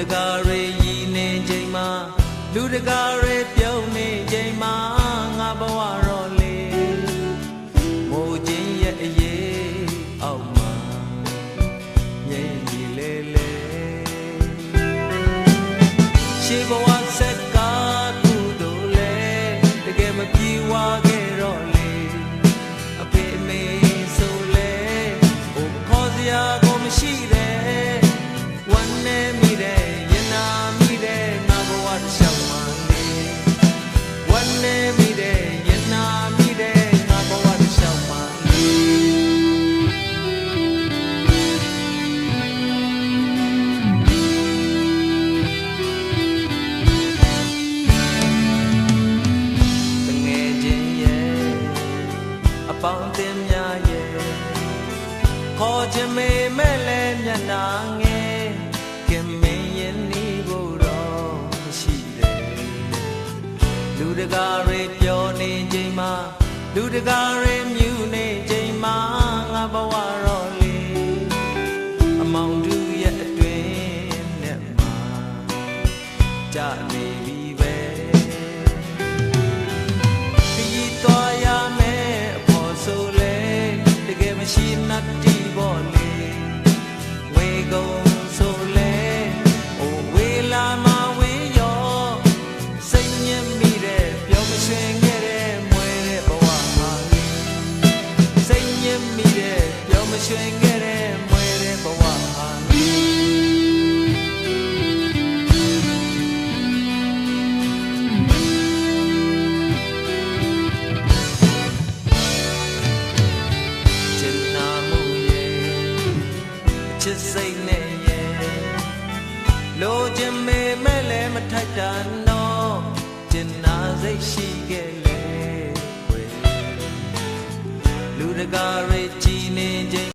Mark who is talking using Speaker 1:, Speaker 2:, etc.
Speaker 1: တကာတွေရည်နေချိန်မှာလူတကာတွေပြုံးနေချိန်မှာငါဘဝတော့လေမိုးချင်းရဲ့အရေးအောက်မှာမြင်ဒီလေလေရှေးဘဝစက်ကားကုသိုလ်လေတကယ်မပြေဝခဲ့တော့လေအဖေအမေဆိုလေဟိုခေါ်စရာကိုမရှိတဲ့ဝမ်းနေမိတဲ့ရင်နာမိတဲ့ငါဘဝတစ်လျှောက်မှာလေဝမ်းနေမိတဲ့ရင်နာမိတဲ့ငါဘဝတစ်လျှောက်မှာလေတငယ်ချင်းရဲ့အပေါင်းအသင်းများရဲ့ခေါ်ချင်မေမဲ့လဲမျက်နှာငယ်ခင်မင်းရင်နေဖို့တော့မရှိတယ်လူတကာတွေပြောနေချိန်မှာလူတကာတွေမြူနေချိန်မှာငါဘဝတော့လေအမောင်တူရဲ့အတွင်းနဲ့မှာကြာနေပြီပဲခရီးသွားရမယ်အဖို့ဆိုလေတကယ်မရှိနှတ်တီပေါ်လေဝေကုန်ဆိုလေအိုဝေလာမဝေရောစိတ်ညစ်မိတဲ့ပြောမရွှင်ခဲ့တဲ့မွေတဲ့ဘဝမှာလေစိတ်ညစ်မိတဲ့ပြောမရွှင်ခဲ့တဲ့မွေတဲ့ဘဝမှာလေချစ်နာမှုရဲ့ချစ်စိတ်နဲ့ရဲ့လိုချင်မေမဲ့လည်းမထိုက်တာတော့ကျင်နာစိတ်ရှိခဲ့လေလူတကာတွေကြည်နေချိန်